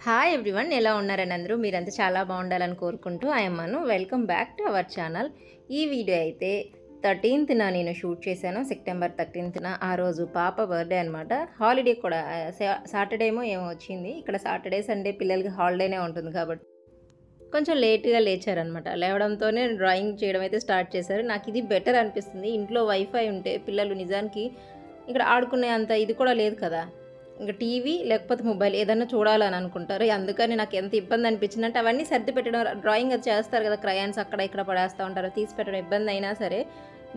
Hi everyone, ఎలా ఉన్నారని అందరూ మీరంతా చాలా బాగుండాలని కోరుకుంటూ ఐఎమ్మను welcome back to our channel. ఈ వీడియో అయితే 13th నేను షూట్ చేశాను. సెప్టెంబర్ 13th ఆ రోజు పాప బర్త్డే అనమాట. హాలిడే కూడా సాటర్డే ఏమో వచ్చింది. ఇక్కడ సాటర్డే సండే పిల్లలకి హాలిడేనే ఉంటుంది కాబట్టి కొంచెం లేట్గా లేచారనమాట. లేవడంతోనే డ్రాయింగ్ చేయడం అయితే స్టార్ట్ చేశారు. నాకు ఇది బెటర్ అనిపిస్తుంది. ఇంట్లో వైఫై ఉంటే పిల్లలు నిజానికి ఇక్కడ ఆడుకునే అంత ఇది కూడా లేదు కదా. ఇంకా టీవీ లేకపోతే మొబైల్ ఏదన్నా చూడాలని అనుకుంటారు. అందుకని నాకు ఎంత ఇబ్బంది అనిపించిందంటే అవన్నీ సర్ది పెట్టడం, డ్రాయింగ్ అది చేస్తారు కదా, క్రయాన్స్ అక్కడ ఇక్కడ పడేస్తూ ఉంటారు, తీసి పెట్టడం ఇబ్బంది అయినా సరే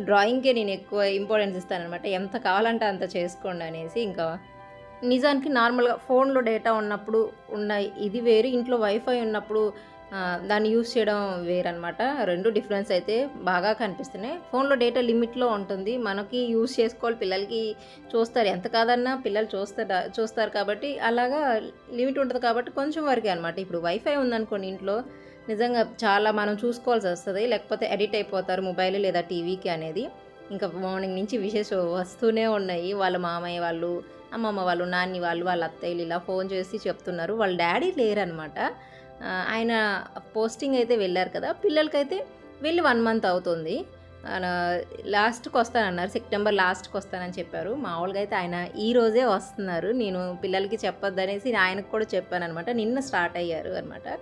డ్రాయింగ్కే నేను ఎక్కువ ఇంపార్టెన్స్ ఇస్తానమాట. ఎంత కావాలంటే అంత చేసుకోండి అనేసి. ఇంకా నిజానికి నార్మల్గా ఫోన్లో డేటా ఉన్నప్పుడు ఉన్న ఇది వేరు, ఇంట్లో వైఫై ఉన్నప్పుడు దాన్ని యూస్ చేయడం వేరనమాట. రెండు డిఫరెన్స్ అయితే బాగా కనిపిస్తున్నాయి. ఫోన్లో డేటా లిమిట్లో ఉంటుంది, మనకి యూస్ చేసుకోవాలి, పిల్లలకి చూస్తారు, ఎంత కాదన్నా పిల్లలు చూస్తారు కాబట్టి అలాగా లిమిట్ ఉంటుంది కాబట్టి కొంచెం వరకే అనమాట. ఇప్పుడు వైఫై ఉందనుకోండి ఇంట్లో నిజంగా చాలా మనం చూసుకోవాల్సి వస్తుంది, లేకపోతే ఎడిట్ అయిపోతారు మొబైల్ లేదా టీవీకి అనేది. ఇంకా మార్నింగ్ నుంచి వస్తూనే ఉన్నాయి. వాళ్ళ మామయ్య వాళ్ళు, అమ్మమ్మ వాళ్ళు, నాని వాళ్ళు, వాళ్ళ అత్తయ్యలు ఇలా ఫోన్ చేసి చెప్తున్నారు. వాళ్ళ డాడీ లేరనమాట. ఆయన పోస్టింగ్ అయితే వెళ్ళారు కదా. పిల్లలకైతే వెళ్ళి 1 month అవుతుంది. లాస్ట్కి వస్తానన్నారు, సెప్టెంబర్ లాస్ట్కి వస్తానని చెప్పారు. మామూలుగా అయితే ఆయన ఈ రోజే వస్తున్నారు. నేను పిల్లలకి చెప్పొద్దనేసి ఆయనకు కూడా చెప్పాను అనమాట. నిన్న స్టార్ట్ అయ్యారు అనమాట.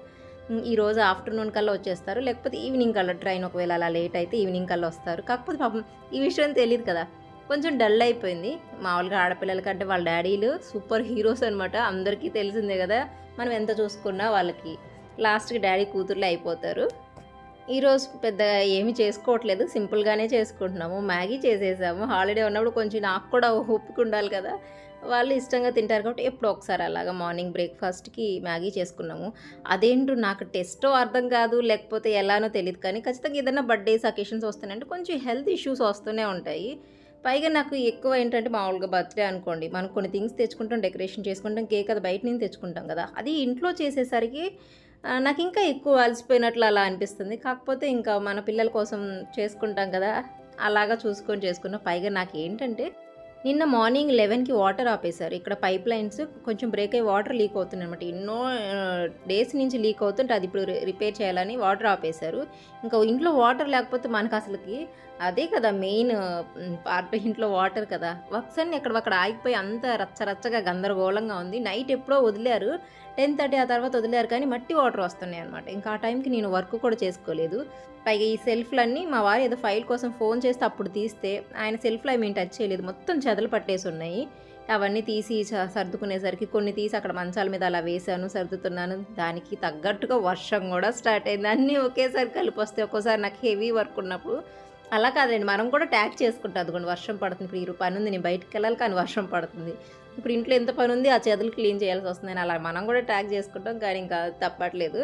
ఈరోజు ఆఫ్టర్నూన్ కల్లా వచ్చేస్తారు, లేకపోతే ఈవినింగ్ కల్లా ట్రైన్ ఒకవేళ అలా లేట్ అయితే ఈవినింగ్ కల్లా వస్తారు. కాకపోతే పాపం ఈ విషయం తెలియదు కదా, కొంచెం డల్ అయిపోయింది. మామూలుగా ఆడపిల్లలకంటే వాళ్ళ డాడీలు సూపర్ హీరోస్ అనమాట. అందరికీ తెలిసిందే కదా, మనం ఎంత చూసుకున్నా వాళ్ళకి లాస్ట్కి డాడీ కూతుర్లే అయిపోతారు. ఈరోజు పెద్దగా ఏమీ చేసుకోవట్లేదు, సింపుల్గానే చేసుకుంటున్నాము. మ్యాగీ చేసేసాము. హాలిడే ఉన్నప్పుడు కొంచెం నాకు కూడా ఓపిక ఉండాలి కదా, వాళ్ళు ఇష్టంగా తింటారు కాబట్టి ఎప్పుడో ఒకసారి అలాగా మార్నింగ్ బ్రేక్ఫాస్ట్కి మ్యాగీ చేసుకున్నాము. అదేంటో నాకు టెస్టో అర్థం కాదు, లేకపోతే ఎలానో తెలియదు, కానీ ఖచ్చితంగా ఏదైనా బర్త్డేస్ అకేషన్స్ వస్తున్నాయంటే కొంచెం హెల్త్ ఇష్యూస్ వస్తూనే ఉంటాయి. పైగా నాకు ఎక్కువ ఏంటంటే మామూలుగా బర్త్డే అనుకోండి, మనం కొన్ని థింగ్స్ తెచ్చుకుంటాం, డెకరేషన్ చేసుకుంటాం, కేక్ అది బయట నుంచి తెచ్చుకుంటాం కదా, అది ఇంట్లో చేసేసరికి నాకు ఇంకా ఎక్కువ అలసిపోయినట్లు అలా అనిపిస్తుంది. కాకపోతే ఇంకా మన పిల్లల కోసం చేసుకుంటాం కదా, అలాగా చూసుకొని చేసుకున్నాం. పైగా నాకు ఏంటంటే నిన్న మార్నింగ్ 11కి వాటర్ ఆపేశారు. ఇక్కడ పైప్ లైన్స్ కొంచెం బ్రేక్ అయ్యి వాటర్ లీక్ అవుతుంది అనమాట. ఎన్నో డేస్ నుంచి లీక్ అవుతుంటే అది ఇప్పుడు రిపేర్ చేయాలని వాటర్ ఆపేశారు. ఇంకా ఇంట్లో వాటర్ లేకపోతే మనకు అసలుకి అదే కదా మెయిన్ పార్ట్, ఇంట్లో వాటర్ కదా. వర్క్స్ అన్నీ ఎక్కడక్కడ ఆగిపోయి అంత రచ్చరచ్చగా గందరగోళంగా ఉంది. నైట్ ఎప్పుడో వదిలేరు, 10:30 ఆ తర్వాత వదిలేరు, కానీ మట్టి వాటర్ వస్తున్నాయి అనమాట. ఇంకా ఆ టైంకి నేను వర్క్ కూడా చేసుకోలేదు. పైగా ఈ సెల్ఫ్లన్నీ మా వారు ఏదో ఫైల్ కోసం ఫోన్ చేస్తే అప్పుడు తీస్తే ఆయన సెల్ఫ్లో మేము టచ్ చేయలేదు, మొత్తం చెదలు పట్టేసి ఉన్నాయి. అవన్నీ తీసి సర్దుకునేసరికి కొన్ని తీసి అక్కడ మంచాల మీద అలా వేసాను, సర్దుతున్నాను. దానికి తగ్గట్టుగా వర్షం కూడా స్టార్ట్ అయింది. అన్నీ ఒకేసారి కలిపి వస్తాయి. ఒక్కోసారి నాకు హెవీ వర్క్ ఉన్నప్పుడు అలా కాదండి, మనం కూడా ట్యాగ్ చేసుకుంటాం. అదిగోండి వర్షం పడుతుంది, ఇప్పుడు ఈ పని ఉంది, నేను బయటకు వెళ్ళాలి కానీ వర్షం పడుతుంది, ఇప్పుడు ఇంట్లో ఎంత పని ఉంది, ఆ చెదలు క్లీన్ చేయాల్సి వస్తుంది, అలా మనం కూడా ట్యాగ్ చేసుకుంటాం. కానీ ఇంకా తప్పట్లేదు.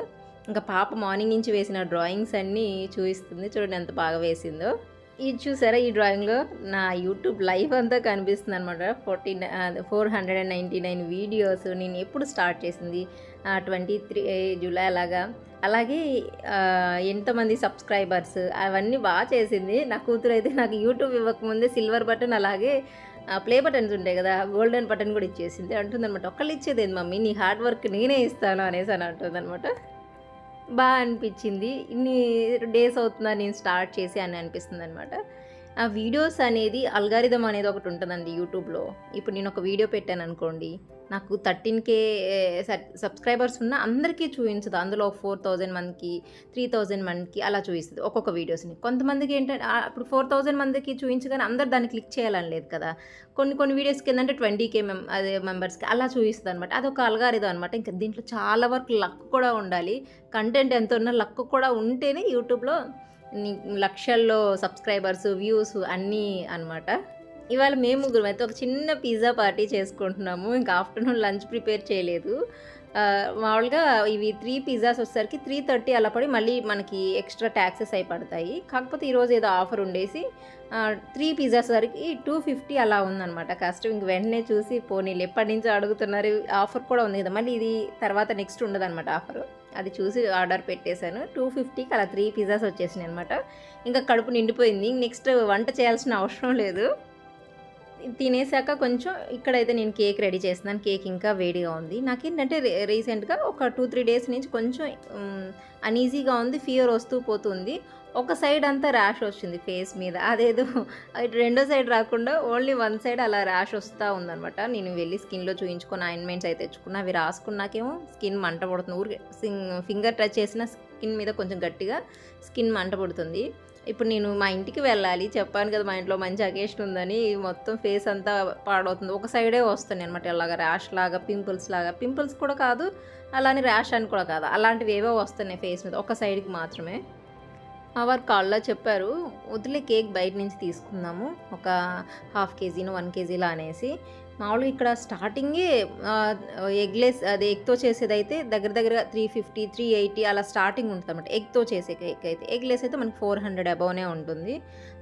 ఇంకా పాప మార్నింగ్ నుంచి వేసిన డ్రాయింగ్స్ అన్నీ చూపిస్తుంది, చూడండి ఎంత బాగా వేసిందో. ఇది చూసారా, ఈ డ్రాయింగ్లో నా యూట్యూబ్ లైవ్ అంతా కనిపిస్తుంది అనమాట. 499 వీడియోస్ నేను ఎప్పుడు స్టార్ట్ చేసింది 23 జూలై అలాగా. అలాగే ఎంతమంది సబ్స్క్రైబర్స్ అవన్నీ బాగా చేసింది. నా కూతురు అయితే నాకు యూట్యూబ్ ఇవ్వకముందే సిల్వర్ బటన్ అలాగే ప్లే బటన్స్ ఉంటాయి కదా, గోల్డెన్ బటన్ కూడా ఇచ్చేసింది. అంటుందన్నమాట, ఒక్కళ్ళు ఇచ్చేదేంది మమ్మీ, నీ హార్డ్ వర్క్ నేనే ఇస్తాను అనేసి అని అంటుందన్నమాట. బాగా అనిపించింది. ఇన్ని డేస్ అవుతుందా నేను స్టార్ట్ చేసి అని అనిపిస్తుంది అనమాట. ఆ వీడియోస్ అనేది అల్గారిథం అనేది ఒకటి ఉంటుందండి యూట్యూబ్లో. ఇప్పుడు నేను ఒక వీడియో పెట్టాను అనుకోండి, నాకు 13K సబ్స్క్రైబర్స్ ఉన్న అందరికీ చూపించదు. అందులో 4000 మందికి, 3000 మందికి అలా చూపిస్తుంది ఒక్కొక్క వీడియోస్ని. కొంతమందికి ఏంటంటే ఇప్పుడు 4000 మందికి చూపించగానే అందరు దాన్ని క్లిక్ చేయాలని లేదు కదా. కొన్ని వీడియోస్కి ఏంటంటే 20K మెంబర్స్కి అలా చూపిస్తుంది అనమాట. అదొక అల్గారిథం అనమాట. ఇంకా దీంట్లో చాలా వరకు లక్ కూడా ఉండాలి. కంటెంట్ ఎంత ఉన్నా లక్ కూడా ఉంటేనే యూట్యూబ్లో లక్షల్లో సబ్స్క్రైబర్స్, వ్యూస్ అన్నీ అనమాట. ఇవాళ మేము ముగ్గురం అయితే ఒక చిన్న పిజ్జా పార్టీ చేసుకుంటున్నాము. ఇంకా ఆఫ్టర్నూన్ లంచ్ ప్రిపేర్ చేయలేదు. మామూలుగా ఇవి 3 పిజ్జాస్ వచ్చేసరికి 330 అలా పడి మళ్ళీ మనకి ఎక్స్ట్రా ట్యాక్సెస్ అయి పడతాయి. కాకపోతే ఈరోజు ఏదో ఆఫర్ ఉండేసి 3 పిజ్జాస్ సరికి 250 అలా ఉందన్నమాట కాస్ట్. ఇంక వెంటనే చూసి పోనీలు ఎప్పటి నుంచో అడుగుతున్నారు, ఆఫర్ కూడా ఉంది కదా, మళ్ళీ ఇది తర్వాత నెక్స్ట్ ఉండదన్నమాట ఆఫర్. అది చూసి ఆర్డర్ పెట్టేశాను. 250కి అలా 3 పిజ్జాస్ వచ్చేసినాయి అనమాట. ఇంకా కడుపు నిండిపోయింది. నెక్స్ట్ వంట చేయాల్సిన అవసరం లేదు. తినేసాక కొంచెం ఇక్కడైతే నేను కేక్ రెడీ చేస్తున్నాను. కేక్ ఇంకా వేడిగా ఉంది. నాకేంటంటే రీసెంట్‌గా ఒక 2, 3 డేస్ నుంచి కొంచెం అన్‌ఈజీగా ఉంది. ఫీవర్ వస్తూ పోతుంది. ఒక సైడ్ అంతా ర్యాష్ వచ్చింది ఫేస్ మీద. అదేదో రెండో సైడ్ రాకుండా ఓన్లీ వన్ సైడ్ అలా ర్యాష్ వస్తా ఉందనమాట. నేను వెళ్ళి స్కిన్‌లో చూయించుకొని ఆయింట్మెంట్స్ అయితే తెచ్చుకున్నా. అవి రాసుకున్నాకేమో స్కిన్ మంట పుడుతుంది. ఊరికే ఫింగర్ టచ్ చేసిన స్కిన్ మీద కొంచెం గట్టిగా స్కిన్ మంట పుడుతుంది. ఇప్పుడు నేను మా ఇంటికి వెళ్ళాలి. చెప్పాను కదా మా ఇంట్లో మంచి అకేషన్ ఉందని. మొత్తం ఫేస్ అంతా పాడవుతుంది. ఒక సైడే వస్తున్నాయి అనమాట. ఇలాగా ర్యాష్ లాగా, పింపుల్స్ లాగా. పింపుల్స్ కూడా కాదు, అలానే ర్యాష్ అని కూడా కాదు. అలాంటివి ఏవో వస్తున్నాయి ఫేస్ మీద. ఒక సైడ్కి మాత్రమే. మా వారు కాల్లో చెప్పారు, వదిలే కేక్ బయట నుంచి తీసుకుందాము. ఒక 1/2 కేజీనో 1 కేజీలా అనేసి. మామూలుగా ఇక్కడ స్టార్టింగే ఎగ్లెస్ అది ఎగ్తో చేసేదైతే దగ్గర దగ్గర 350, 380 అలా స్టార్టింగ్ ఉంటుంది అనమాట. ఎగ్తో చేసే కేక్ అయితే. ఎగ్లెస్ అయితే మనకి 400 అబౌవ్నే ఉంటుంది.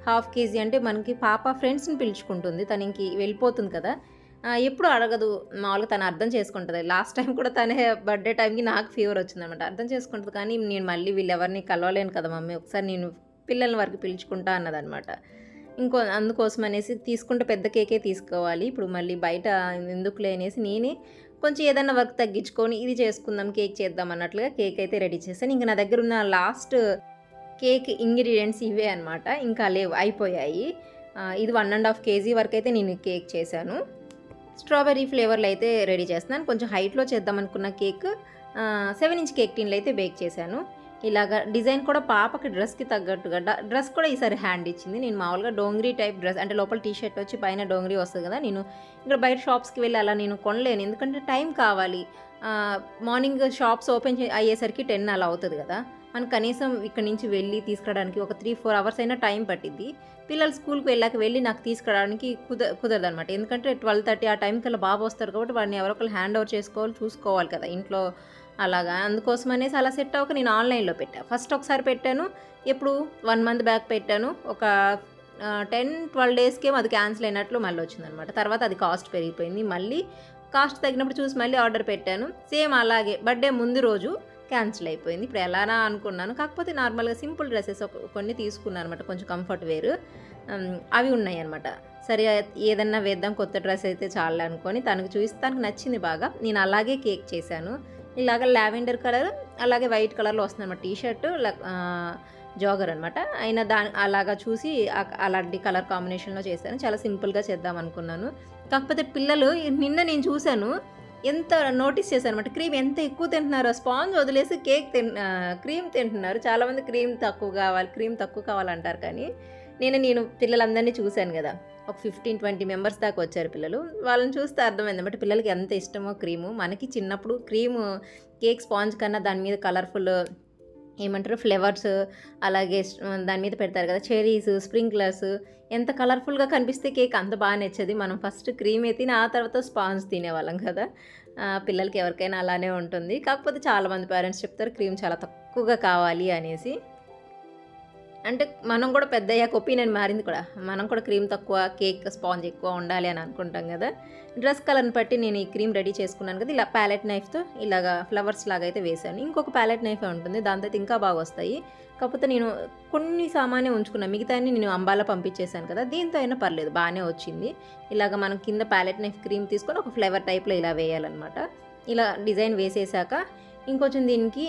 1/2 కేజీ అంటే మనకి పాప ఫ్రెండ్స్ని పిలుచుకుంటుంది. తను ఇంక వెళ్ళిపోతుంది కదా, ఎప్పుడు అడగదు. మామూలుగా తను అర్థం చేసుకుంటుంది. లాస్ట్ టైం కూడా తనే బర్త్డే టైంకి నాకు ఫీవర్ వచ్చిందనమాట. అర్థం చేసుకుంటుంది. కానీ నేను మళ్ళీ వీళ్ళెవరిని కలవలేను కదా మమ్మీ, ఒకసారి నేను పిల్లల వరకు పిలుచుకుంటా అన్నదనమాట. అందుకోసం అనేసి తీసుకుంటే పెద్ద కేకే తీసుకోవాలి. ఇప్పుడు మళ్ళీ బయట ఎందుకులే అనేసి నేనే కొంచెం ఏదైనా వర్క్ తగ్గించుకొని ఇది చేసుకుందాం, కేక్ చేద్దాం అన్నట్లుగా కేక్ అయితే రెడీ చేశాను. ఇంకా నా దగ్గర ఉన్న లాస్ట్ కేక్ ఇంగ్రీడియంట్స్ ఇవే అనమాట. ఇంకా లేవు, అయిపోయాయి. ఇది 1.5 కేజీ వరకు అయితే నేను కేక్ చేశాను. స్ట్రాబెర్రీ ఫ్లేవర్లో అయితే రెడీ చేస్తున్నాను. కొంచెం హైట్లో చేద్దాం అనుకున్న కేక్ 7 ఇంచ్ కేక్ టిన్లో అయితే బేక్ చేశాను. ఇలాగ డిజైన్ కూడా పాపకి డ్రెస్కి తగ్గట్టుగా డ్రెస్ కూడా ఈసారి హ్యాండ్ ఇచ్చింది. నేను మామూలుగా డోంగ్రీ టైప్ డ్రెస్ అంటే లోపల టీషర్ట్ వచ్చి పైన డోంగ్రీ వస్తుంది కదా, నేను ఇక్కడ బయట షాప్స్కి వెళ్ళి అలా నేను కొనలేను. ఎందుకంటే టైం కావాలి. మార్నింగ్ షాప్స్ ఓపెన్ అయ్యేసరికి 10 అలా అవుతుంది కదా. మనకు కనీసం ఇక్కడ నుంచి వెళ్ళి తీసుకురావడానికి ఒక 3-4 అవర్స్ అయినా టైం పట్టిద్ది. పిల్లలు స్కూల్కి వెళ్ళి నాకు తీసుకురావడానికి కుదరదు అనమాట. ఎందుకంటే 12:30 ఆ టైంకి అలా బాబు వస్తారు కాబట్టి వాడిని ఎవరో ఒకరు హ్యాండ్ ఓవర్ చూసుకోవాలి కదా ఇంట్లో. అలాగా అందుకోసం అనేసి అలా సెట్ అవ్వక నేను ఆన్లైన్లో పెట్టాను. ఫస్ట్ ఒకసారి పెట్టాను, ఎప్పుడు 1 మంత్ బ్యాక్ పెట్టాను. ఒక 10-12 డేస్కేమో అది క్యాన్సిల్ అయినట్లు మళ్ళీ వచ్చిందనమాట. తర్వాత అది కాస్ట్ పెరిగిపోయింది. మళ్ళీ కాస్ట్ తగ్గినప్పుడు చూసి మళ్ళీ ఆర్డర్ పెట్టాను. సేమ్ అలాగే బర్త్డే ముందు రోజు క్యాన్సిల్ అయిపోయింది. ఇప్పుడు ఎలానా అనుకున్నాను. కాకపోతే నార్మల్గా సింపుల్ డ్రెస్సెస్ కొన్ని తీసుకున్నాను అనమాట, కొంచెం కంఫర్ట్ వేర్. అవి ఉన్నాయి అనమాట. సరే ఏదన్నా వేద్దాం, కొత్త డ్రెస్ అయితే చాలు అనుకొని తనకు చూపిస్తానికి నచ్చింది బాగా. నేను అలాగే కేక్ చేశాను. ఇలాగ లావెండర్ కలర్ అలాగే వైట్ కలర్లో వస్తుంది అనమాట. టీషర్ట్ జాగర్ అనమాట. అయినా అలాగా చూసి అలాంటి కలర్ కాంబినేషన్లో చేశాను. చాలా సింపుల్గా చేద్దాం అనుకున్నాను. కాకపోతే పిల్లలు నిన్న నేను చూశాను, ఎంత నోటీస్ చేశాను అనమాట. క్రీమ్ ఎంత ఎక్కువ తింటున్నారో, స్పాంజ్ వదిలేసి క్రీమ్ తింటున్నారు. చాలామంది క్రీమ్ తక్కువ కావాలంటారు. కానీ నేను పిల్లలందరినీ చూశాను కదా, ఒక 15-20 మెంబర్స్ దాకా వచ్చారు పిల్లలు. వాళ్ళని చూస్తే అర్థమైంది అనమాట పిల్లలకి ఎంత ఇష్టమో క్రీము. మనకి చిన్నప్పుడు క్రీము కేక్ స్పాంజ్ కన్నా దాని మీద కలర్ఫుల్ ఏమంటారు ఫ్లేవర్స్ అలాగే దాని మీద పెడతారు కదా, చెరీస్, స్ప్రింక్లర్స్, ఎంత కలర్ఫుల్గా కనిపిస్తే కేక్ అంత బాగా నచ్చేది. మనం ఫస్ట్ క్రీమ్ తిని ఆ తర్వాత స్పాంజ్ తినేవాళ్ళం కదా. పిల్లలకి ఎవరికైనా అలానే ఉంటుంది. కాకపోతే చాలామంది పేరెంట్స్ చెప్తారు క్రీమ్ చాలా తక్కువగా కావాలి అనేసి. అంటే మనం కూడా పెద్ద అయ్యాక ఒపీనియన్ మారింది కూడా. మనం కూడా క్రీమ్ తక్కువ, కేక్ స్పాంజ్ ఎక్కువ ఉండాలి అని అనుకుంటాం కదా. డ్రెస్ కలర్ని బట్టి నేను ఈ క్రీమ్ రెడీ చేసుకున్నాను కదా. ఇలా ప్యాలెట్ నైఫ్తో ఇలాగా ఫ్లవర్స్ లాగా అయితే వేసాను. ఇంకొక ప్యాలెట్ నైఫ్ ఉంటుంది, దాంతో అయితే ఇంకా బాగా వస్తాయి. కాకపోతే నేను కొన్ని సామానే ఉంచుకున్నాను, మిగతాన్ని నేను అంబాలా పంపించేశాను కదా. దీంతో అయినా పర్లేదు, బాగానే వచ్చింది. ఇలాగ మనం కింద ప్యాలెట్ నైఫ్ క్రీమ్ తీసుకొని ఒక ఫ్లేవర్ టైప్లో ఇలా వేయాలన్నమాట. ఇలా డిజైన్ వేసేసాక ఇంకొంచెం దీనికి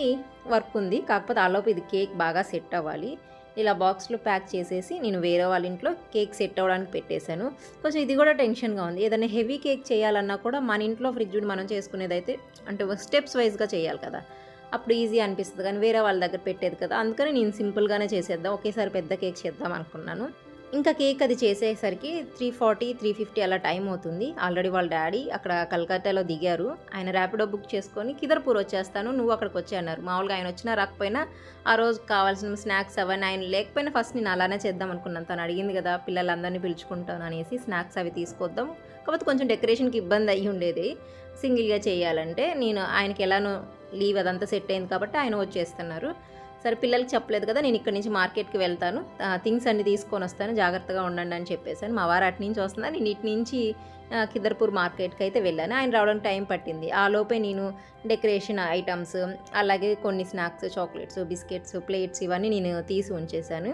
వర్క్ ఉంది. కాకపోతే ఆలోపు ఇది కేక్ బాగా సెట్ అవ్వాలి. ఇలా బాక్స్లో ప్యాక్ చేసేసి నేను వేరే వాళ్ళ ఇంట్లో కేక్ సెట్ అవ్వడానికి పెట్టేశాను. కొంచెం ఇది కూడా టెన్షన్గా ఉంది. ఏదైనా హెవీ కేక్ చేయాలన్నా కూడా మన ఇంట్లో ఫ్రిడ్జ్ మనం చేసుకునేదైతే అంటే స్టెప్స్ వైజ్గా చేయాలి కదా, అప్పుడు ఈజీ అనిపిస్తుంది. కానీ వేరే వాళ్ళ దగ్గర పెట్టేది కదా, అందుకని నేను సింపుల్గానే చేసేద్దాం, ఒకేసారి పెద్ద కేక్ చేద్దాం అనుకున్నాను. ఇంకా కేక్ అది చేసేసరికి 3:40-3:50 అలా టైం అవుతుంది. ఆల్రెడీ వాళ్ళ డాడీ అక్కడ కలకత్తాలో దిగారు. ఆయన ర్యాపిడో బుక్ చేసుకొని కిదర్పూర్ వచ్చేస్తాను, నువ్వు అక్కడికి వచ్చి అన్నారు. మామూలుగా ఆయన వచ్చినా రాకపోయినా ఆ రోజు కావాల్సిన స్నాక్స్ అవన్నీ ఆయన లేకపోయినా ఫస్ట్ నేను అలానే చేద్దాం అనుకున్నాను. తను అడిగింది కదా పిల్లలందరినీ పిలుచుకుంటాను అనేసి స్నాక్స్ అవి తీసుకొద్దాం. కాకపోతే కొంచెం డెకరేషన్కి ఇబ్బంది అయ్యి ఉండేది సింగిల్గా చేయాలంటే. నేను ఆయనకి ఎలానో లీవ్ అదంతా సెట్ అయింది కాబట్టి ఆయన వచ్చేస్తున్నారు. సరే పిల్లలకి చెప్పలేదు కదా, నేను ఇక్కడ నుంచి మార్కెట్కి వెళ్తాను, థింగ్స్ అన్ని తీసుకొని వస్తాను, జాగ్రత్తగా ఉండండి అని చెప్పేసాను. మా వారు అటు నుంచి వస్తున్నా, నేను ఇటు నుంచి కిదర్పూర్ మార్కెట్కి అయితే వెళ్ళాను. ఆయన రావడానికి టైం పట్టింది. ఆ లోపే నేను డెకరేషన్ ఐటమ్స్ అలాగే కొన్ని స్నాక్స్, చాక్లెట్స్, బిస్కెట్స్, ప్లేట్స్ ఇవన్నీ నేను తీసి ఉంచేశాను.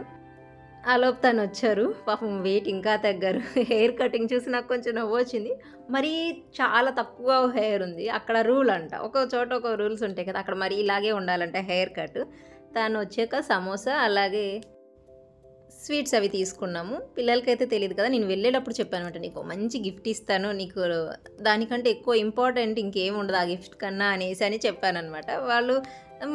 ఆలోపు తనొచ్చారు. పాపం వెయిట్ ఇంకా తగ్గారు. హెయిర్ కటింగ్ చూసి నాకు కొంచెం నవ్వొచ్చింది. మరీ చాలా తక్కువ హెయిర్ ఉంది. అక్కడ రూల్ అంట. ఒక్కో చోట ఒక్కో రూల్స్ ఉంటాయి కదా! అక్కడ మరి ఇలాగే ఉండాలంట హెయిర్ కట్. తనొచ్చాక సమోసా అలాగే స్వీట్స్ అవి తీసుకున్నాము. పిల్లలకైతే తెలీదు కదా! నేను వెళ్ళేటప్పుడు చెప్పానన్నమాట. నీకు మంచి గిఫ్ట్ ఇస్తాను. నీకు దానికంటే ఎక్కువ ఇంపార్టెంట్ ఇంకేమి ఉండదు ఆ గిఫ్ట్ కన్నా అని చెప్పానన్నమాట. వాళ్ళు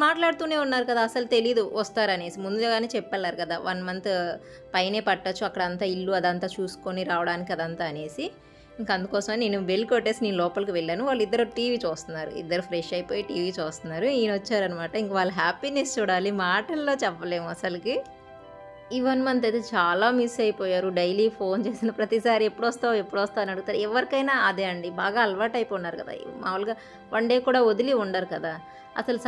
మాట్లాడుతూనే ఉన్నారు కదా! అసలు తెలీదు వస్తారనేసి. ముందుగానే చెప్పెళ్లారు కదా! 1 మంత్ పైనే పట్టొచ్చు. అక్కడంతా ఇల్లు అదంతా చూసుకొని రావడానికి అదంతా అనేసి. ఇంక అందుకోసమని నేను బెల్ కొట్టేసి నేను లోపలికి వెళ్ళాను. వాళ్ళిద్దరు టీవీ చూస్తున్నారు. ఇద్దరు ఫ్రెష్ అయిపోయి టీవీ చూస్తున్నారు. ఈయనొచ్చారనమాట. ఇంక వాళ్ళ హ్యాపీనెస్ చూడాలి. మాటల్లో చెప్పలేము అసలకి. ఈ 1 మంత్ అయితే చాలా మిస్ అయిపోయారు. డైలీ ఫోన్ చేసిన ప్రతిసారి ఎప్పుడొస్తావు అని అడుగుతారు. ఎవరికైనా అదే అండి. బాగా అలవాటయిపోయినారు కదా! మామూలుగా 1 డే కూడా వదిలి ఉండరు కదా! అసలు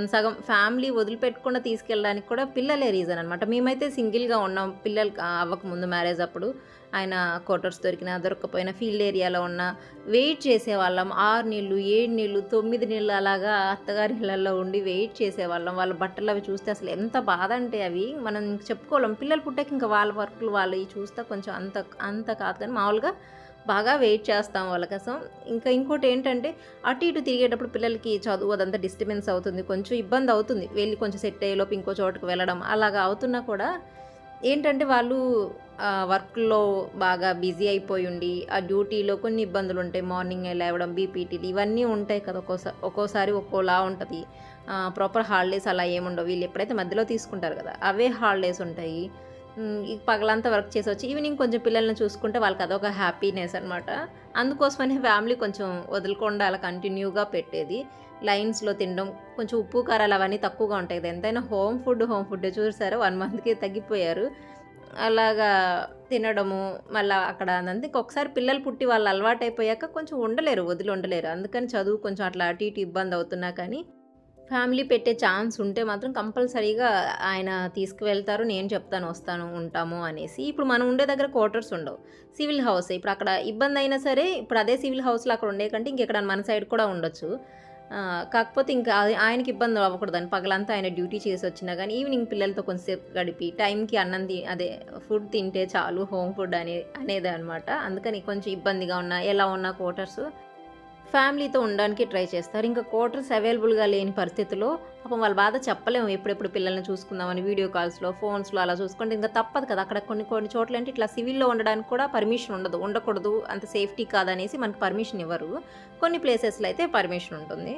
సగం ఫ్యామిలీ వదిలిపెట్టకుండా తీసుకెళ్ళడానికి కూడా పిల్లలే రీజన్ అనమాట. మేమైతే సింగిల్‌గా ఉన్నాం. పిల్లలు అవ్వకముందు మ్యారేజ్ అప్పుడు. ఆయన క్వార్టర్స్ దొరక్కపోయినా ఫీల్డ్ ఏరియాలో ఉన్నా వెయిట్ చేసేవాళ్ళం. 6 నెలలు, 7 నెలలు, 9 నెలలు అలాగా అత్తగారి ఇళ్ళల్లో ఉండి వెయిట్ చేసేవాళ్ళం. వాళ్ళ బట్టలు అవి చూస్తే అసలు ఎంత బాధ అంటే అవి మనం చెప్పుకోలేం. పిల్లలు పుట్టాక ఇంకా వాళ్ళ వర్కులు వాళ్ళవి చూస్తే కొంచెం అంత కాదు కానీ మామూలుగా బాగా వెయిట్ చేస్తాం వాళ్ళ కోసం. ఇంకా ఇంకోటి ఏంటంటే అటు ఇటు తిరిగేటప్పుడు పిల్లలకి చదువు అదంతా డిస్టర్బెన్స్ అవుతుంది. కొంచెం ఇబ్బంది అవుతుంది. వెళ్ళి కొంచెం సెట్ అయ్యేలోపు ఇంకో చోటుకి వెళ్ళడం అలాగా అవుతున్నా కూడా ఏంటంటే వాళ్ళు వర్క్‌లో బాగా బిజీ అయిపోయి ఉండి, ఆ డ్యూటీలో కొన్ని ఇబ్బందులుంటాయి. మార్నింగే లేవడం, బీపీటీలు ఇవన్నీ ఉంటాయి కదా! ఒక్కోసారి ఒక్కోలా ఉంటది. ప్రాపర్ హాలిడేస్ అలా ఏముండవు. వీళ్ళు ఎప్పుడైతే మధ్యలో తీసుకుంటారు కదా! అవే హాలిడేస్ ఉంటాయి. ఈ పగలంతా వర్క్ చేసొచ్చి ఈవినింగ్ కొంచెం పిల్లల్ని చూసుకుంటే వాళ్ళకి అదొక హ్యాపీనెస్ అనమాట. అందుకోసమనే ఫ్యామిలీ కొంచెం వదలకుండా అలా కంటిన్యూగా పెట్టేది. లైన్స్‌లో తినడం, కొంచెం ఉప్పు, కారాలు అవన్నీ తక్కువగా ఉంటాయి కదా! ఎంతైనా హోమ్ ఫుడ్డే చూసారా 1 మంత్‌కి తగ్గిపోయారు. అలాగా తినడము, మళ్ళా అక్కడ అదంతా ఇంకొకసారి పిల్లలు పుట్టి వాళ్ళు అలవాటయిపోయాక కొంచెం ఉండలేరు, వదిలి ఉండలేరు. అందుకని చదువు కొంచెం అట్లా అటు ఇటు ఇబ్బంది అవుతున్నా కానీ ఫ్యామిలీ పెట్టే ఛాన్స్ ఉంటే మాత్రం కంపల్సరీగా ఆయన తీసుకువెళ్తారు. నేను చెప్తాను వస్తాను, ఉంటాము అనేసి. ఇప్పుడు మనం ఉండే దగ్గర క్వార్టర్స్ ఉండవు. సివిల్ హౌసే. ఇప్పుడు అక్కడ ఇబ్బందయినా సరే ఇప్పుడు అదే సివిల్ హౌస్‌లో అక్కడ ఉండే కంటే ఇంకెక్కడైనా మన సైడ్ కూడా ఉండొచ్చు. కాకపోతే ఇంకా ఆయనకి ఇబ్బంది అవ్వకూడదని పగలంతా ఆయన డ్యూటీ చేసొచ్చినా గానీ ఈవినింగ్ పిల్లలతో కొంచెంసేపు గడిపి టైంకి అన్నం అదే ఫుడ్ తింటే చాలు హోమ్ ఫుడ్ అనేదనమాట. అందుకని కొంచెం ఇబ్బందిగా ఉన్నా, ఎలా ఉన్నా క్వార్టర్స్ ఫ్యామిలీతో ఉండడానికి ట్రై చేస్తారు. ఇంకా క్వార్టర్స్ అవైలబుల్‌గా లేని పరిస్థితిలో పాపం వాళ్ళ బాధ చెప్పలేము. ఎప్పుడెప్పుడు పిల్లల్ని చూసుకుందామని వీడియో కాల్స్‌లో, ఫోన్స్‌లో అలా చూసుకుంటే ఇంకా తప్పదు కదా! అక్కడ కొన్ని చోట్లంటే ఇట్లా సివిల్‌లో ఉండడానికి కూడా పర్మిషన్ ఉండదు. ఉండకూడదు, అంత సేఫ్టీ కాదనేసి మనకు పర్మిషన్ ఇవ్వరు. కొన్ని ప్లేసెస్‌లో అయితే పర్మిషన్ ఉంటుంది.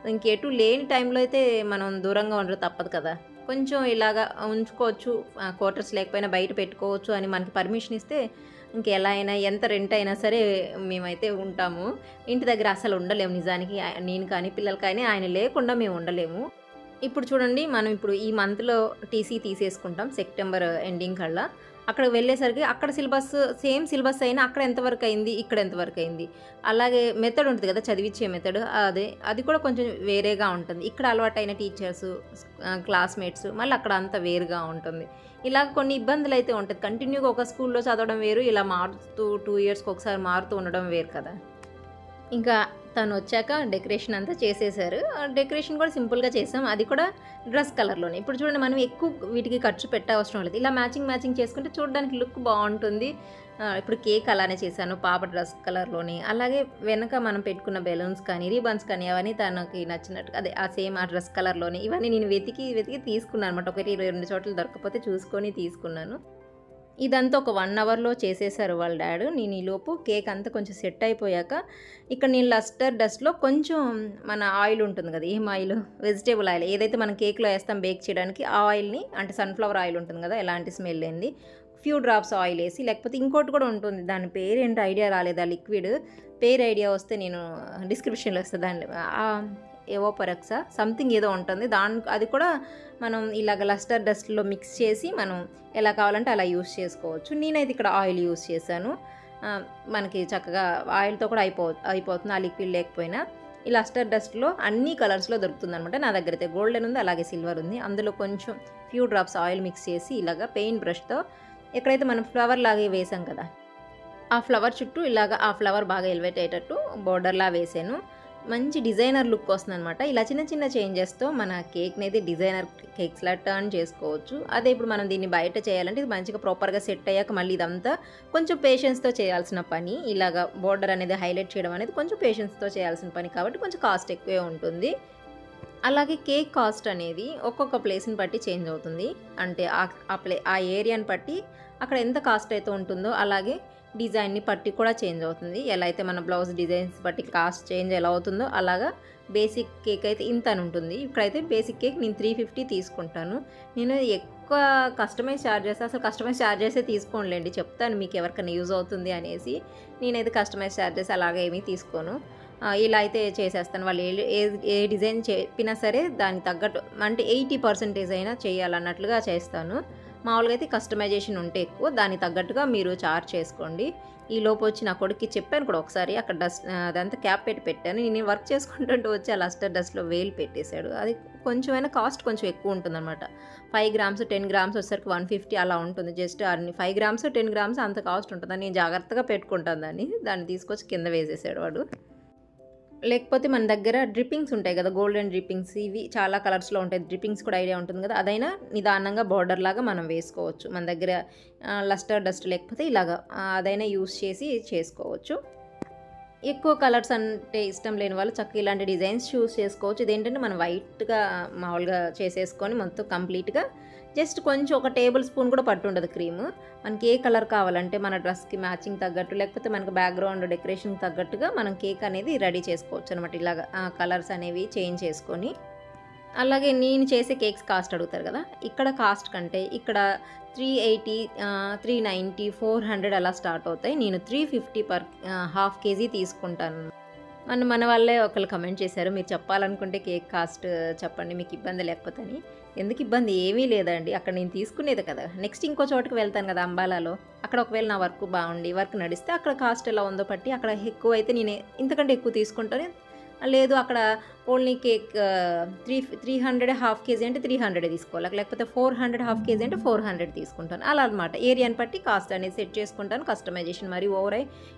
ఇంకెటు లేని టైంలో అయితే మనం దూరంగా ఉండడం తప్పదు కదా! కొంచెం ఇలాగా ఉంచుకోవచ్చు, క్వార్టర్స్ లేకపోయినా బయట పెట్టుకోవచ్చు అని మనకి పర్మిషన్ ఇస్తే ఇంకెలా అయినా ఎంత రెంట్ అయినా సరే మేమైతే ఉంటాము. ఇంటి దగ్గర అసలు ఉండలేము నిజానికి. నేను కానీ, పిల్లలు కానీ ఆయన లేకుండా మేము ఉండలేము. ఇప్పుడు చూడండి మనం ఇప్పుడు ఈ మంత్‌లో టీసీ తీసేసుకుంటాం సెప్టెంబర్ ఎండింగ్ కల్లా. అక్కడికి వెళ్ళేసరికి అక్కడ సేమ్ సిలబస్ అయినా అక్కడ ఎంతవరకు అయింది, ఇక్కడ ఎంతవరకు అయింది. అలాగే మెథడ్ ఉంటుంది కదా! చదివిచ్చే మెథడ్ అది కూడా కొంచెం వేరేగా ఉంటుంది. ఇక్కడ అలవాటైన టీచర్సు, క్లాస్‌మేట్స్ మళ్ళీ అక్కడ అంతా వేరుగా ఉంటుంది. ఇలా కొన్ని ఇబ్బందులైతే ఉంటది. కంటిన్యూగా ఒక స్కూల్‌లో చదవడం వేరు, ఇలా మారుతూ 2 ఇయర్స్‌కి ఒకసారి మారుతూ ఉండడం వేరు కదా! ఇంకా తనొచ్చాక డెకరేషన్ అంతా చేసేశారు. డెకరేషన్ కూడా సింపుల్‌గా చేసాం. అది కూడా డ్రెస్ కలర్‌లోనే. ఇప్పుడు చూడండి మనం ఎక్కువ వీటికి ఖర్చు పెట్టవసరం లేదు. ఇలా మ్యాచింగ్ చేసుకుంటే చూడడానికి లుక్ బావుంటుంది. ఇప్పుడు కేక్ అలానే చేశాను పాప డ్రెస్ కలర్‌లోనే. అలాగే వెనక మనం పెట్టుకున్న బెలూన్స్ కానీ, రిబన్స్ కానీ అవన్నీ తనకి నచ్చినట్టుగా అదే ఆ డ్రెస్ కలర్‌లోనే ఇవన్నీ నేను వెతికి తీసుకున్నాను అనమాట. 1, 2 చోట్ల దొరకకపోతే చూసుకొని తీసుకున్నాను. ఇదంతా ఒక 1 అవర్‌లో చేసేసారు వాళ్ళ డాడు. నేను ఈలోపు కేక్ అంతా కొంచెం సెట్ అయిపోయాక ఇక్కడ నేను లస్టర్ డస్ట్‌లో కొంచెం మన ఆయిల్ ఉంటుంది కదా! ఏం ఆయిల్? Vegetable oil. ఏదైతే మనం కేక్‌లో ఏస్తాం బేక్ చేయడానికి ఆ ఆయిల్‌ని అంటే సన్‌ఫ్లవర్ ఆయిల్ ఉంటుంది కదా! ఎలాంటి స్మెల్ లేనిది. ఫ్యూ డ్రాప్స్ ఆయిల్ ఏసి లేకపోతే ఇంకోటి కూడా ఉంటుంది. దాని పేరేంటో ఐడియా రాలేదు ఆ లిక్విడ్. పేరు ఐడియా వస్తే నేను డిస్క్రిప్షన్‌లో ఇస్తా దాన్ని. ఎవోపరక్సా సంథింగ్ ఏదో ఉంటుంది. అది కూడా మనం ఇలాగ లస్టర్ డస్ట్‌లో మిక్స్ చేసి మనం ఎలా కావాలంటే అలా యూజ్ చేసుకోవచ్చు. నేనైతే ఇక్కడ ఆయిల్ యూజ్ చేశాను. మనకి చక్కగా ఆయిల్‌తో కూడా అయిపోతుంది ఆ లిక్విడ్ లేకపోయినా. ఈ లస్టర్ డస్ట్‌లో అన్ని కలర్స్‌లో దొరుకుతుందనమాట. నా దగ్గర అయితే గోల్డెన్ ఉంది, అలాగే సిల్వర్ ఉంది. అందులో కొంచెం ఫ్యూ డ్రాప్స్ ఆయిల్ మిక్స్ చేసి ఇలాగ పెయింట్ బ్రష్‌తో ఎక్కడైతే మనం ఫ్లవర్ లాగే వేసాం కదా! ఆ ఫ్లవర్ చుట్టూ ఇలాగ ఆ ఫ్లవర్ బాగా ఎలివేట్ అయ్యేటట్టు బోర్డర్‌లా వేసాను. మంచి డిజైనర్ లుక్ వస్తుందనమాట. ఇలా చిన్న చిన్న చేంజెస్‌తో మన కేక్‌నైతే డిజైనర్ కేక్స్‌లా టర్న్ చేసుకోవచ్చు. అదే ఇప్పుడు మనం దీన్ని బయట చేయాలంటే ఇది మంచిగా ప్రాపర్‌గా సెట్ అయ్యాక మళ్ళీ ఇదంతా కొంచెం పేషెన్స్‌తో చేయాల్సిన పని. ఇలాగా బోర్డర్ అనేది హైలైట్ చేయడం అనేది కొంచెం పేషెన్స్‌తో చేయాల్సిన పని కాబట్టి కొంచెం కాస్ట్ ఎక్కువే ఉంటుంది. అలాగే కేక్ కాస్ట్ అనేది ఒక్కొక్క ప్లేస్‌ని బట్టి చేంజ్ అవుతుంది. అంటే ఆ ఏరియాని బట్టి అక్కడ ఎంత కాస్ట్ అయితే ఉంటుందో అలాగే డిజైన్‌ని బట్టి కూడా చేంజ్ అవుతుంది. ఎలా అయితే మన బ్లౌజ్ డిజైన్స్ బట్టి కాస్ట్ చేంజ్ ఎలా అవుతుందో అలాగా బేసిక్ కేక్ అయితే ఇంత అని ఉంటుంది. ఇక్కడైతే బేసిక్ కేక్ నేను 350 తీసుకుంటాను. నేను ఎక్కువ కస్టమైజ్ చార్జెస్ అసలు కస్టమైజ్ చార్జెసే తీసుకోనులేండి. చెప్తాను మీకు ఎవరికైనా యూజ్ అవుతుంది అనేసి. నేనైతే కస్టమైజ్ చార్జెస్ అలాగా ఏమీ తీసుకోను. ఇలా అయితే చేసేస్తాను. వాళ్ళు ఏ డిజైన్ చెప్పినా సరే దానికి తగ్గట్టు అంటే 80% అయినా చేయాలన్నట్లుగా చేస్తాను. మామూలుగా అయితే కస్టమైజేషన్ ఉంటే ఎక్కువ దానికి తగ్గట్టుగా మీరు చార్జ్ చేసుకోండి. ఈలోపు వచ్చి నా కొడుక్కి చెప్పాను కూడా ఒకసారి అక్కడ అదంతా క్యాప్ పెట్టాను. నేను వర్క్ చేసుకుంటుంటే వచ్చి ఆ లస్టర్ డస్ట్‌లో వేలు పెట్టేశాడు. అది కొంచెమైనా కాస్ట్ కొంచెం ఎక్కువ ఉంటుందన్నమాట. 5 గ్రామ్స్ 10 గ్రామ్స్ వచ్చేసరికి 150 అలా ఉంటుంది. జస్ట్ 5 గ్రామ్స్ 10 గ్రామ్స్ అంత కాస్ట్ ఉంటుందని నేను జాగ్రత్తగా పెట్టుకుంటాను దాన్ని తీసుకొచ్చి కింద వేసేసాడు వాడు. లేకపోతే మన దగ్గర డ్రిప్పింగ్స్ ఉంటాయి కదా, గోల్డెన్ డ్రిప్పింగ్స్. ఇవి చాలా కలర్స్‌లో ఉంటాయి. డ్రిప్పింగ్స్ కూడా ఐడియా ఉంటుంది కదా, అదైనా నిదానంగా బార్డర్ లాగా మనం వేసుకోవచ్చు. మన దగ్గర లస్టర్ డస్ట్ లేకపోతే ఇలాగా అదైనా యూస్ చేసి చేసుకోవచ్చు. ఎక్కువ కలర్స్ అంటే ఇష్టం లేని వాళ్ళు చక్కగా ఇలాంటి డిజైన్స్ చూస్ చేసుకోవచ్చు. ఇదేంటంటే మనం వైట్‌గా మామూలుగా చేసేసుకొని మొత్తం కంప్లీట్‌గా జస్ట్ కొంచెం ఒక టేబుల్ స్పూన్ కూడా పట్టుండదు క్రీము. మనకి ఏ కలర్ కావాలంటే మన డ్రెస్‌కి మ్యాచింగ్ తగ్గట్టు లేకపోతే మనకు బ్యాక్‌గ్రౌండ్ డెకరేషన్‌కి తగ్గట్టుగా మనం కేక్ అనేది రెడీ చేసుకోవచ్చు అనమాట. ఇలాగ కలర్స్ అనేవి చేంజ్ చేసుకొని. అలాగే నేను చేసే కేక్స్ కాస్ట్ అడుగుతారు కదా, ఇక్కడ కాస్ట్ కంటే ఇక్కడ 380, 390, 400 అలా స్టార్ట్ అవుతాయి. నేను 350 పర్ హాఫ్ కేజీ తీసుకుంటాను. మన వాళ్ళే ఒకళ్ళు కమెంట్ చేశారు, మీరు చెప్పాలనుకుంటే కేక్ కాస్ట్ చెప్పండి మీకు ఇబ్బంది లేకపోతే అని. ఎందుకు ఇబ్బంది ఏమీ లేదండి, అక్కడ నేను తీసుకునేది కదా. నెక్స్ట్ ఇంకో చోటుకి వెళ్తాను కదా అంబాలాలో, అక్కడ ఒకవేళ నా వర్క్ బాగుండి వర్క్ నడిస్తే అక్కడ కాస్ట్ ఎలా ఉందో బట్టి అక్కడ ఎక్కువ అయితే నేను ఇంతకంటే ఎక్కువ తీసుకుంటాను. లేదు అక్కడ ఓన్లీ కేక్ 300 హాఫ్ కేజీ అంటే 300 తీసుకోవాలి, లేకపోతే 400 హాఫ్ కేజీ అంటే 400 తీసుకుంటాను. అలా అనమాట. ఏరియాని బట్టి కాస్ట్ అనేది సెట్ చేసుకుంటాను. కస్టమైజేషన్ మరి ఓవర్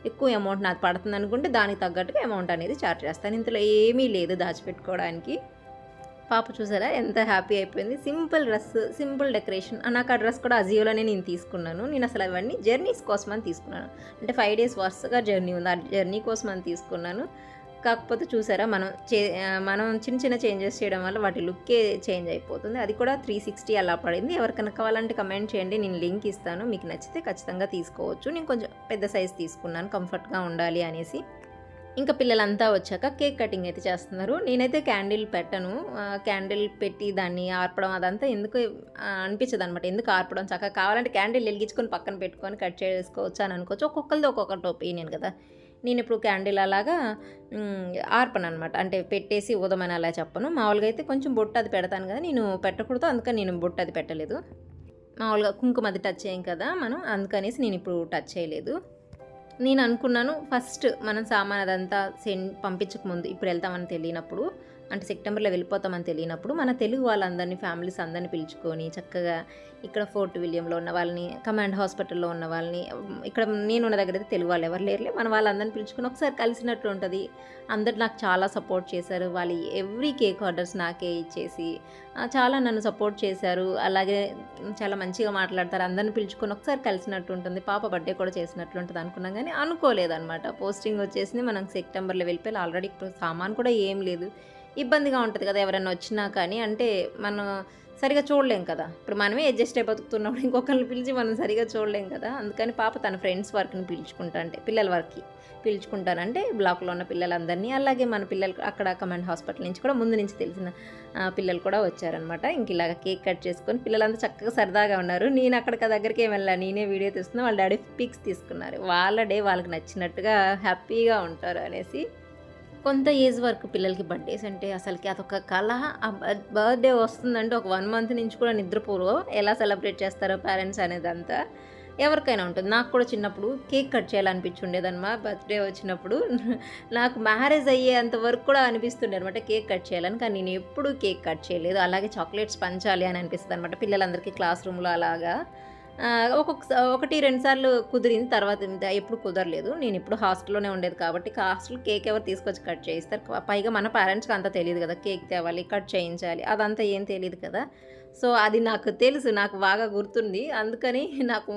ఎక్కువ అమౌంట్ నాకు పడుతుంది అనుకుంటే దానికి తగ్గట్టుగా అమౌంట్ అనేది చార్జ్ చేస్తాను. ఇందులో ఏమీ లేదు దాచిపెట్టుకోవడానికి. పాప చూసారా ఎంత హ్యాపీ అయిపోయింది. Simple dress, simple decoration. నాకు ఆ డ్రెస్ కూడా అజియోలోనే నేను తీసుకున్నాను. నేను అసలు అవన్నీ జర్నీస్ కోసం అని తీసుకున్నాను. అంటే 5 డేస్ వరుసగా జర్నీ ఉంది, ఆ జర్నీ కోసం అని తీసుకున్నాను. కాకపోతే చూసారా మనం చిన్న చిన్న చేంజెస్ చేయడం వల్ల వాటి లుక్కే చేంజ్ అయిపోతుంది. అది కూడా 360 అలా పడింది. ఎవరికైనా కావాలంటే కమెంట్ చేయండి, నేను లింక్ ఇస్తాను. మీకు నచ్చితే ఖచ్చితంగా తీసుకోవచ్చు. నేను కొంచెం పెద్ద సైజ్ తీసుకున్నాను కంఫర్ట్గా ఉండాలి అనేసి. ఇంకా పిల్లలంతా వచ్చాక కేక్ కటింగ్ అయితే చేస్తున్నారు. నేనైతే క్యాండిల్ పెట్టను. క్యాండిల్ పెట్టి దాన్ని ఆర్పడం అదంతా ఎందుకు అనిపించదు అనమాట. ఎందుకు ఆర్పడం, చక్కగా కావాలంటే క్యాండిల్ వెలిగించుకొని పక్కన పెట్టుకొని కట్ చేసుకోవచ్చు అని అనుకోవచ్చు. ఒక్కొక్కరిది ఒక్కొక్కటి ఒపీనియన్ కదా. నేను ఇప్పుడు క్యాండిల్ అలాగా ఆర్పను అనమాట. అంటే పెట్టేసి ఊదమని అలా చెప్పను. మామూలుగా అయితే కొంచెం బొట్టు అది పెడతాను కదా, నేను పెట్టకూడదు అందుకని నేను బొట్టు అది పెట్టలేదు. మామూలుగా కుంకుమ అది టచ్ చేయం కదా మనం, అందుకనేసి నేను ఇప్పుడు టచ్ చేయలేదు. నేను అనుకున్నాను ఫస్ట్ మనం సామాన్ అదంతా పంపించకముందు, ఇప్పుడు వెళ్తామని తెలియనప్పుడు, అంటే సెప్టెంబర్లో వెళ్ళిపోతామని తెలియనప్పుడు మన తెలుగు వాళ్ళందరినీ, ఫ్యామిలీస్ అందరినీ పిలుచుకొని చక్కగా ఇక్కడ ఫోర్ట్ విలియంలో ఉన్న వాళ్ళని, కమాండ్ హాస్పిటల్లో ఉన్న వాళ్ళని, ఇక్కడ నేనున్న దగ్గర అయితే తెలుగు వాళ్ళు ఎవరు లేరులే, మన వాళ్ళందరినీ పిలుచుకొని ఒకసారి కలిసినట్టు ఉంటుంది. అందరు నాకు చాలా సపోర్ట్ చేశారు. వాళ్ళు ఎవ్రీ కేక్ ఆర్డర్స్ నాకే ఇచ్చేసి చాలా నన్ను సపోర్ట్ చేశారు. అలాగే చాలా మంచిగా మాట్లాడతారు. అందరిని పిలుచుకొని ఒకసారి కలిసినట్టు ఉంటుంది. పాప బర్త్డే కూడా చేసినట్లు ఉంటుంది అనుకున్నాం, కానీ అనుకోలేదన్నమాట. పోస్టింగ్ వచ్చేసింది, మనం సెప్టెంబర్లో వెళ్ళిపోయి ఆల్రెడీ ఇప్పుడు సామాన్ కూడా ఏం లేదు. ఇబ్బందిగా ఉంటుంది కదా ఎవరైనా వచ్చినా కానీ, అంటే మనం సరిగా చూడలేం కదా. ఇప్పుడు మనమే అడ్జస్ట్ అయిపోతున్నప్పుడు ఇంకొకరిని పిలిచి మనం సరిగా చూడలేం కదా. అందుకని పాప తన ఫ్రెండ్స్ వర్క్ని పిలుచుకుంటా, అంటే పిల్లల వర్క్కి పిలుచుకుంటానంటే బ్లాక్లో ఉన్న పిల్లలందరినీ, అలాగే మన పిల్లలు అక్కడ కమాండ్ హాస్పిటల్ నుంచి కూడా ముందు నుంచి తెలిసిన పిల్లలు కూడా వచ్చారనమాట. ఇంక ఇలాగ కేక్ కట్ చేసుకొని పిల్లలంతా చక్కగా సరదాగా ఉన్నారు. నేను అక్కడికి దగ్గరికి ఏం వెళ్ళా, నేనే వీడియో తీస్తున్నా. వాళ్ళ డాడీ పిక్స్ తీసుకున్నారు. వాళ్ళ డే వాళ్ళకి నచ్చినట్టుగా హ్యాపీగా ఉంటారు అనేసి. కొంత ఏజ్ వరకు పిల్లలకి బర్త్డేస్ అంటే అసలుకి అదొక కళ. ఆ బర్త్డే వస్తుందంటే ఒక 1 మంత్ నుంచి కూడా నిద్రపోరు. ఎలా సెలబ్రేట్ చేస్తారో పేరెంట్స్ అనేదంతా ఎవరికైనా ఉంటుంది. నాకు కూడా చిన్నప్పుడు కేక్ కట్ చేయాలనిపించుండేదన్నమా. బర్త్డే వచ్చినప్పుడు నాకు మ్యారేజ్ అయ్యేంత వరకు కూడా అనిపిస్తుండే అనమాట కేక్ కట్ చేయాలని. కానీ నేను ఎప్పుడూ కేక్ కట్ చేయలేదు. అలాగే చాక్లెట్స్ పంచాలి అని అనిపిస్తుంది అనమాట పిల్లలందరికీ క్లాస్ రూమ్లో అలాగా. ఒకటి 2 సార్లు కుదిరింది. తర్వాత ఎప్పుడు కుదరలేదు. నేనిప్పుడు హాస్టల్‌లోనే ఉండేది కాబట్టి హాస్టల్ కేక్ ఎవరు తీసుకొచ్చి కట్ చేయిస్తారు. పైగా మన పేరెంట్స్‌కి అంత తెలీదు కదా! కేక్ తేవాలి, కట్ చేయించాలి అదంతా ఏం తెలీదు కదా! సో, అది నాకు తెలుసు. నాకు బాగా గుర్తుంది. అందుకని నాకు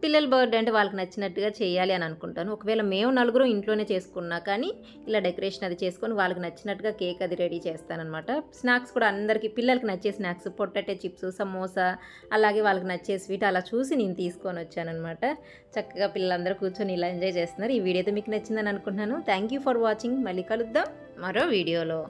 పిల్లల బర్త్‌డే అంటే వాళ్ళకి నచ్చినట్టుగా చేయాలి అని అనుకుంటాను. ఒకవేళ మేము నలుగురం ఇంట్లోనే చేసుకున్నా కానీ, ఇలా డెకరేషన్ అది చేసుకొని వాళ్ళకి నచ్చినట్టుగా కేక్ అది రెడీ చేస్తాననమాట. స్నాక్స్ కూడా అందరికీ పిల్లలకి నచ్చే స్నాక్స్ పొటాటో చిప్స్, సమోసా అలాగే వాళ్ళకి నచ్చే స్వీట్ అలా చూసి నేను తీసుకొనొచ్చాననమాట. చక్కగా పిల్లలందరూ కూర్చొని ఇలా ఎంజాయ్ చేస్తున్నారు. ఈ వీడియో అయితే మీకు నచ్చిందని అనుకుంటున్నాను. Thank you for watching. మళ్ళీ కలుద్దాం మరో వీడియోలో.